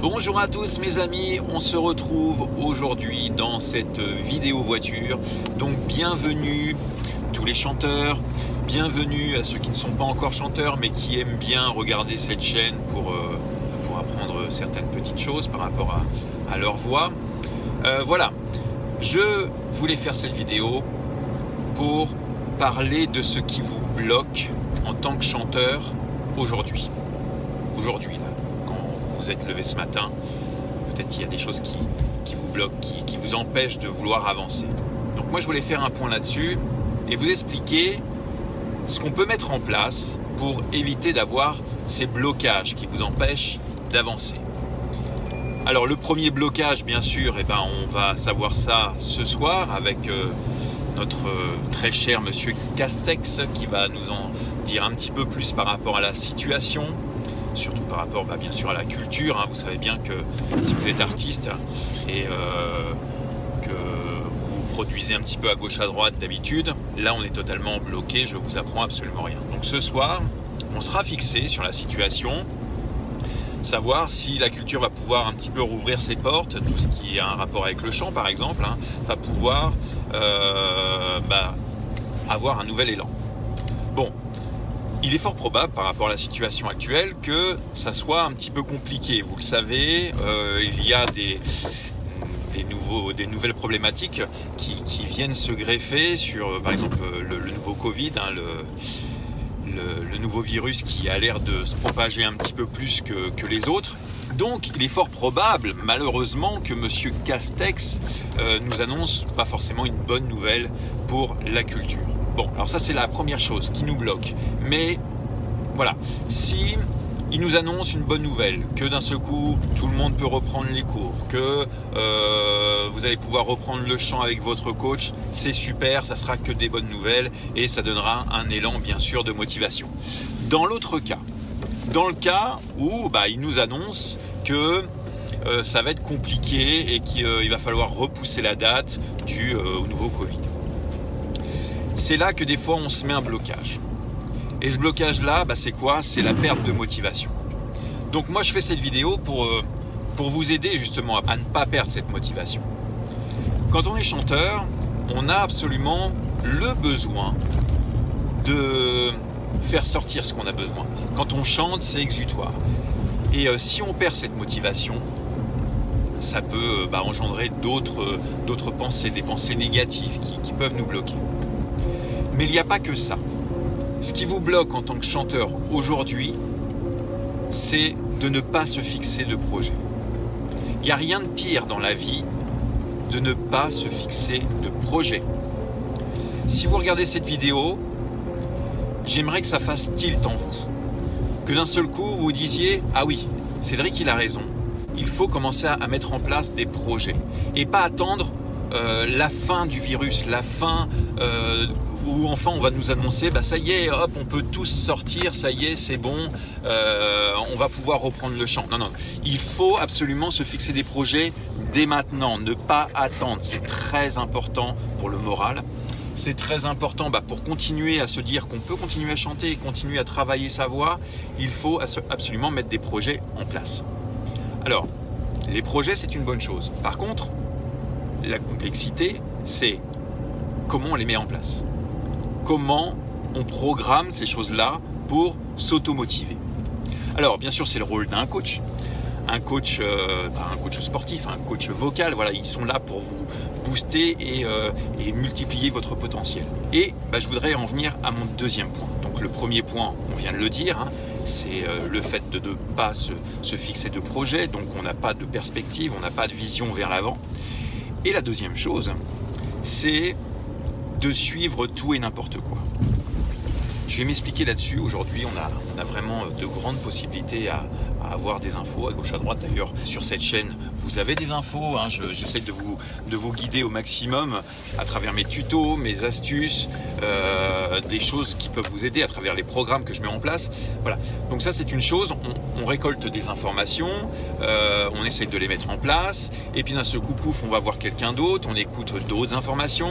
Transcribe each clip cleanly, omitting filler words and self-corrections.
Bonjour à tous mes amis, on se retrouve aujourd'hui dans cette vidéo voiture. Donc bienvenue tous les chanteurs, bienvenue à ceux qui ne sont pas encore chanteurs mais qui aiment bien regarder cette chaîne pour apprendre certaines petites choses par rapport à leur voix. Voilà, je voulais faire cette vidéo pour parler de ce qui vous bloque en tant que chanteur aujourd'hui. Aujourd'hui, là, quand vous êtes levé ce matin, peut-être qu'il y a des choses qui vous bloquent, qui vous empêchent de vouloir avancer. Donc moi je voulais faire un point là-dessus et vous expliquer ce qu'on peut mettre en place pour éviter d'avoir ces blocages qui vous empêchent d'avancer. Alors le premier blocage, bien sûr, on va savoir ça ce soir avec notre très cher monsieur Castex qui va nous en dire un petit peu plus par rapport à la situation, surtout par rapport bien sûr à la culture. Vous savez bien que si vous êtes artiste et que vous produisez un petit peu à gauche à droite d'habitude, là on est totalement bloqué, je vous apprends absolument rien. Donc ce soir, on sera fixé sur la situation, savoir si la culture va pouvoir un petit peu rouvrir ses portes, tout ce qui a un rapport avec le chant par exemple, va pouvoir avoir un nouvel élan. Bon, il est fort probable par rapport à la situation actuelle que ça soit un petit peu compliqué. Vous le savez, il y a des nouvelles problématiques qui viennent se greffer sur par exemple le nouveau Covid, le nouveau virus qui a l'air de se propager un petit peu plus que les autres. Donc il est fort probable, malheureusement, que monsieur Castex nous annonce pas forcément une bonne nouvelle pour la culture. Bon, alors ça c'est la première chose qui nous bloque. Mais voilà, si il nous annonce une bonne nouvelle, que d'un seul coup tout le monde peut reprendre les cours, que vous allez pouvoir reprendre le chant avec votre coach, c'est super, ça sera que des bonnes nouvelles et ça donnera un élan bien sûr de motivation. Dans l'autre cas, dans le cas où il nous annonce que ça va être compliqué et qu'il va falloir repousser la date due au nouveau Covid. C'est là que des fois on se met un blocage. Et ce blocage-là, c'est quoi? C'est la perte de motivation. Donc moi je fais cette vidéo pour vous aider justement à ne pas perdre cette motivation. Quand on est chanteur, on a absolument le besoin de faire sortir ce qu'on a besoin. Quand on chante, c'est exutoire. Et si on perd cette motivation, ça peut engendrer d'autres pensées, des pensées négatives qui peuvent nous bloquer. Mais il n'y a pas que ça. Ce qui vous bloque en tant que chanteur aujourd'hui, c'est de ne pas se fixer de projet. Il n'y a rien de pire dans la vie de ne pas se fixer de projet. Si vous regardez cette vidéo, j'aimerais que ça fasse tilt en vous. Que d'un seul coup, vous disiez « Ah oui, Cédric, il a raison. Il faut commencer à mettre en place des projets. » Et pas attendre la fin du virus, la fin où enfin on va nous annoncer « Ça y est, hop, on peut tous sortir, ça y est, c'est bon, on va pouvoir reprendre le chant. » Non, il faut absolument se fixer des projets dès maintenant, ne pas attendre. C'est très important pour le moral. C'est très important pour continuer à se dire qu'on peut continuer à chanter et continuer à travailler sa voix. Il faut absolument mettre des projets en place. Alors, les projets, c'est une bonne chose. Par contre, la complexité, c'est comment on les met en place. Comment on programme ces choses-là pour s'automotiver. Alors, bien sûr, c'est le rôle d'un coach. Un coach sportif, un coach vocal, voilà, ils sont là pour vous booster et multiplier votre potentiel. Et je voudrais en venir à mon deuxième point. Donc le premier point, on vient de le dire, c'est le fait de ne pas se fixer de projet, donc on n'a pas de perspective, on n'a pas de vision vers l'avant. Et la deuxième chose, c'est de suivre tout et n'importe quoi. Je vais m'expliquer là-dessus. Aujourd'hui, on a vraiment de grandes possibilités à avoir des infos à gauche à droite. D'ailleurs, sur cette chaîne, vous avez des infos. J'essaie de vous guider au maximum à travers mes tutos, mes astuces, des choses qui peuvent vous aider à travers les programmes que je mets en place. Voilà. Donc ça, c'est une chose. On récolte des informations, on essaye de les mettre en place. Et puis d'un seul coup, pouf, on va voir quelqu'un d'autre, on écoute d'autres informations.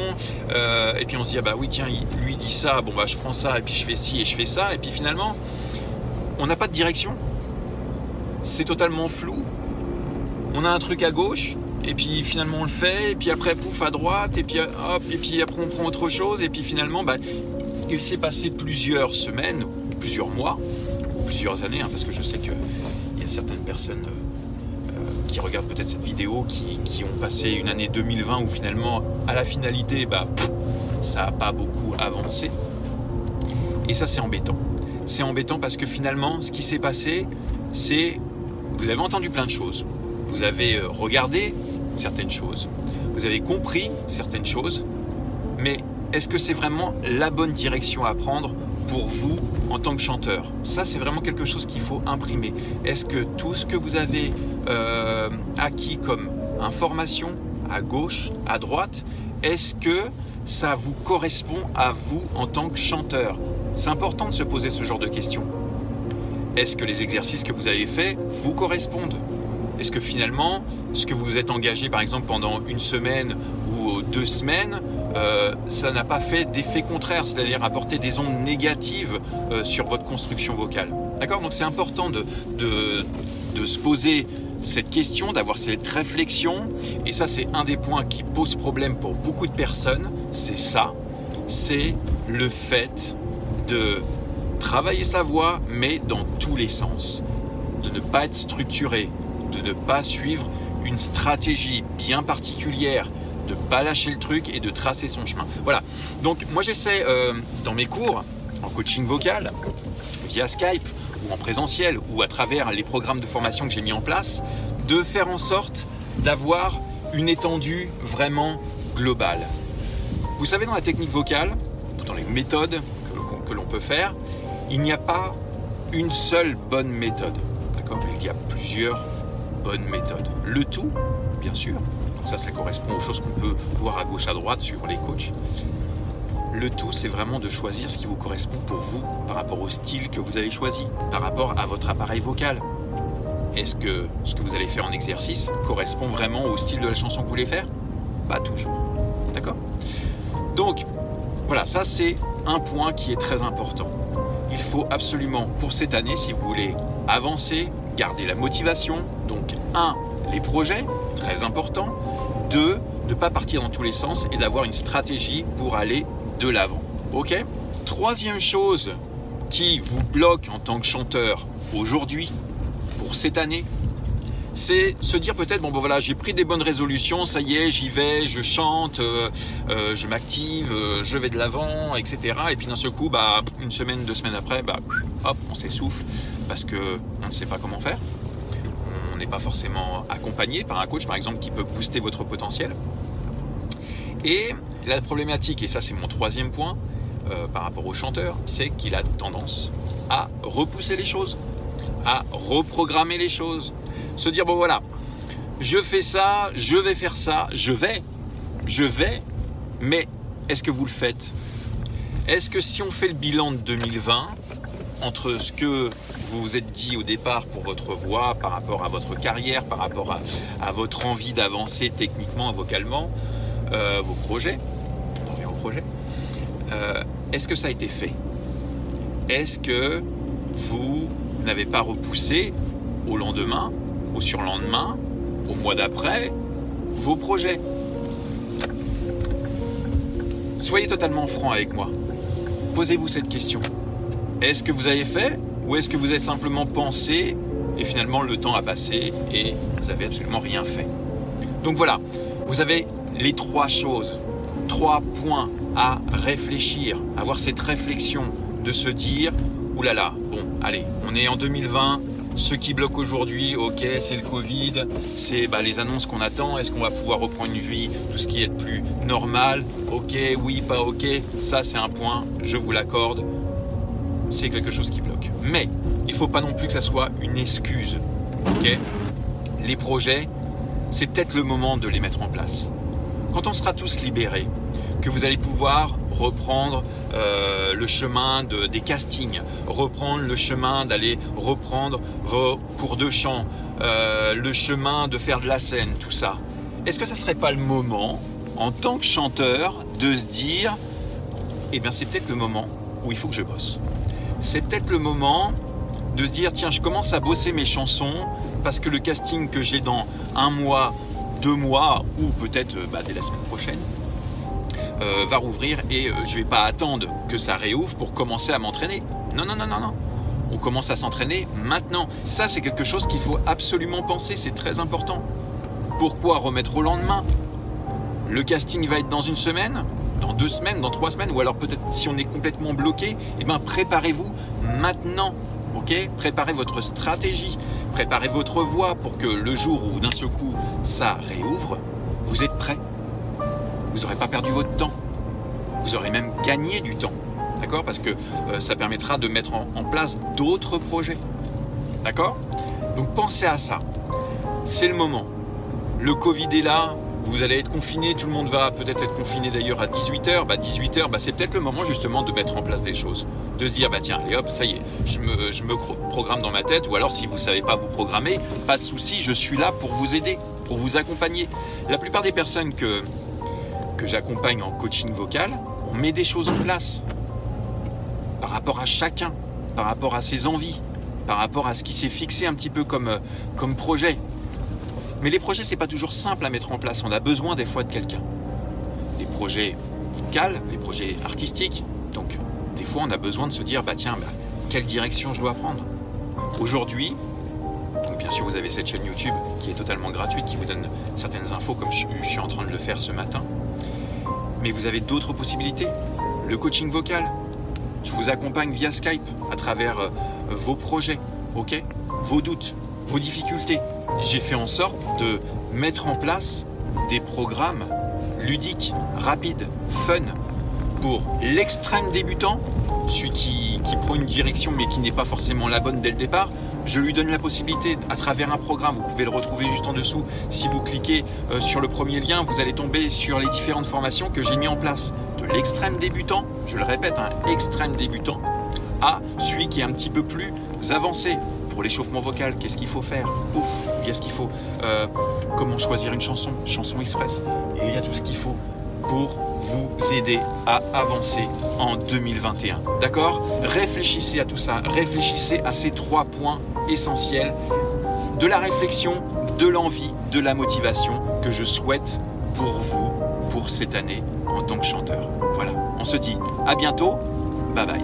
Et puis on se dit, oui, tiens, lui dit ça, je prends ça, et puis je fais ci et je fais ça. Et puis finalement, on n'a pas de direction. C'est totalement flou. on a un truc à gauche, et puis finalement on le fait, et puis après pouf à droite, et puis hop, et puis après on prend autre chose, et puis finalement il s'est passé plusieurs semaines, plusieurs mois, plusieurs années, parce que je sais qu'il y a certaines personnes qui regardent peut-être cette vidéo qui ont passé une année 2020 où finalement à la finalité ça n'a pas beaucoup avancé, et ça c'est embêtant. C'est embêtant parce que finalement ce qui s'est passé, c'est vous avez entendu plein de choses, vous avez regardé certaines choses, vous avez compris certaines choses, mais est-ce que c'est vraiment la bonne direction à prendre pour vous en tant que chanteur? Ça, c'est vraiment quelque chose qu'il faut imprimer. Est-ce que tout ce que vous avez acquis comme information à gauche, à droite, est-ce que ça vous correspond à vous en tant que chanteur? C'est important de se poser ce genre de questions. Est-ce que les exercices que vous avez faits vous correspondent? Est-ce que finalement, ce que vous êtes engagé par exemple pendant une semaine ou 2 semaines, ça n'a pas fait d'effet contraire, c'est-à-dire apporter des ondes négatives sur votre construction vocale? D'accord? Donc c'est important de se poser cette question, d'avoir cette réflexion, et ça c'est un des points qui pose problème pour beaucoup de personnes, c'est ça, c'est le fait de travailler sa voix, mais dans tous les sens, de ne pas être structuré, de ne pas suivre une stratégie bien particulière, de ne pas lâcher le truc et de tracer son chemin. Voilà, donc moi j'essaie dans mes cours, en coaching vocal, via Skype, ou en présentiel, ou à travers les programmes de formation que j'ai mis en place, de faire en sorte d'avoir une étendue vraiment globale. Vous savez, dans la technique vocale, ou dans les méthodes que l'on peut faire, il n'y a pas une seule bonne méthode. D'accord? Il y a plusieurs bonnes méthodes. Le tout, bien sûr, donc ça correspond aux choses qu'on peut voir à gauche, à droite sur les coachs. Le tout, c'est vraiment de choisir ce qui vous correspond pour vous, par rapport au style que vous avez choisi, par rapport à votre appareil vocal. Est-ce que ce que vous allez faire en exercice correspond vraiment au style de la chanson que vous voulez faire? Pas toujours. D'accord? Donc, voilà, ça c'est un point qui est très important. Il faut absolument, pour cette année, si vous voulez avancer, garder la motivation. Donc, 1, les projets, très important. 2, ne pas partir dans tous les sens et d'avoir une stratégie pour aller de l'avant. Ok? Troisième chose qui vous bloque en tant que chanteur aujourd'hui, pour cette année, c'est se dire peut-être, bon voilà, j'ai pris des bonnes résolutions, ça y est, j'y vais, je chante, je m'active, je vais de l'avant, etc. Et puis d'un seul coup, une semaine, 2 semaines après, hop, on s'essouffle parce qu'on ne sait pas comment faire. On n'est pas forcément accompagné par un coach, par exemple, qui peut booster votre potentiel. Et la problématique, et ça c'est mon troisième point par rapport au chanteur, c'est qu'il a tendance à repousser les choses, à reprogrammer les choses. Se dire, bon voilà, je fais ça, je vais faire ça, je vais, mais est-ce que vous le faites? Est-ce que si on fait le bilan de 2020, entre ce que vous vous êtes dit au départ pour votre voix, par rapport à votre carrière, par rapport à votre envie d'avancer techniquement, vocalement, vos projets, on revient aux projets, est-ce que ça a été fait? Est-ce que vous n'avez pas repoussé au lendemain, au surlendemain, au mois d'après, vos projets? Soyez totalement franc avec moi. Posez-vous cette question. Est-ce que vous avez fait, ou est-ce que vous avez simplement pensé et finalement le temps a passé et vous n'avez absolument rien fait? Donc voilà, vous avez les 3 choses, 3 points à réfléchir, avoir cette réflexion de se dire, oulala, bon, allez, on est en 2020, ce qui bloque aujourd'hui, ok, c'est le Covid, c'est les annonces qu'on attend, est-ce qu'on va pouvoir reprendre une vie, tout ce qui est plus normal, ok, oui, pas ok, ça c'est un point, je vous l'accorde, c'est quelque chose qui bloque. Mais il ne faut pas non plus que ça soit une excuse, ok? Les projets, c'est peut-être le moment de les mettre en place. Quand on sera tous libérés, que vous allez pouvoir reprendre le chemin des castings, reprendre le chemin d'aller reprendre vos cours de chant, le chemin de faire de la scène, tout ça. Est-ce que ça ne serait pas le moment, en tant que chanteur, de se dire, eh bien c'est peut-être le moment où il faut que je bosse. C'est peut-être le moment de se dire, tiens, je commence à bosser mes chansons, parce que le casting que j'ai dans 1 mois, 2 mois ou peut-être dès la semaine prochaine va rouvrir et je ne vais pas attendre que ça réouvre pour commencer à m'entraîner. Non, non, non, non, non. On commence à s'entraîner maintenant. Ça, c'est quelque chose qu'il faut absolument penser, c'est très important. Pourquoi remettre au lendemain? Le casting va être dans 1 semaine, dans 2 semaines, dans 3 semaines, ou alors peut-être si on est complètement bloqué, eh bien préparez-vous maintenant, ok? Préparez votre stratégie, préparez votre voie pour que le jour où d'un seul coup ça réouvre, vous êtes prêt. Vous n'aurez pas perdu votre temps, vous aurez même gagné du temps, d'accord? Parce que ça permettra de mettre en place d'autres projets, d'accord? Donc pensez à ça, c'est le moment. Le Covid est là, vous allez être confiné, tout le monde va peut-être être confiné d'ailleurs à 18h. 18h, c'est peut-être le moment justement de mettre en place des choses. De se dire, tiens, allez hop, ça y est, je me programme dans ma tête. Ou alors si vous ne savez pas vous programmer, pas de souci, je suis là pour vous aider, pour vous accompagner. La plupart des personnes que j'accompagne en coaching vocal, on met des choses en place par rapport à chacun, par rapport à ses envies, par rapport à ce qui s'est fixé un petit peu comme projet. Mais les projets, c'est pas toujours simple à mettre en place. On a besoin des fois de quelqu'un. Les projets vocaux, les projets artistiques. Donc, des fois, on a besoin de se dire, quelle direction je dois prendre? Aujourd'hui, donc bien sûr, vous avez cette chaîne YouTube qui est totalement gratuite, qui vous donne certaines infos, comme je suis en train de le faire ce matin. Mais vous avez d'autres possibilités. Le coaching vocal. Je vous accompagne via Skype à travers vos projets, ok? Vos doutes, vos difficultés. J'ai fait en sorte de mettre en place des programmes ludiques, rapides, fun, pour l'extrême débutant, celui qui prend une direction mais qui n'est pas forcément la bonne dès le départ. Je lui donne la possibilité à travers un programme, vous pouvez le retrouver juste en dessous. Si vous cliquez sur le premier lien, vous allez tomber sur les différentes formations que j'ai mis en place. De l'extrême débutant, je le répète, extrême débutant, à celui qui est un petit peu plus avancé. Pour l'échauffement vocal, qu'est-ce qu'il faut faire? Ouf, qu'est-ce qu'il faut? Comment choisir une chanson express? Il y a tout ce qu'il faut pour vous aider à avancer en 2021. D'accord? Réfléchissez à tout ça, réfléchissez à ces 3 points essentiels de la réflexion, de l'envie, de la motivation que je souhaite pour vous, pour cette année en tant que chanteur. Voilà, on se dit à bientôt, bye bye.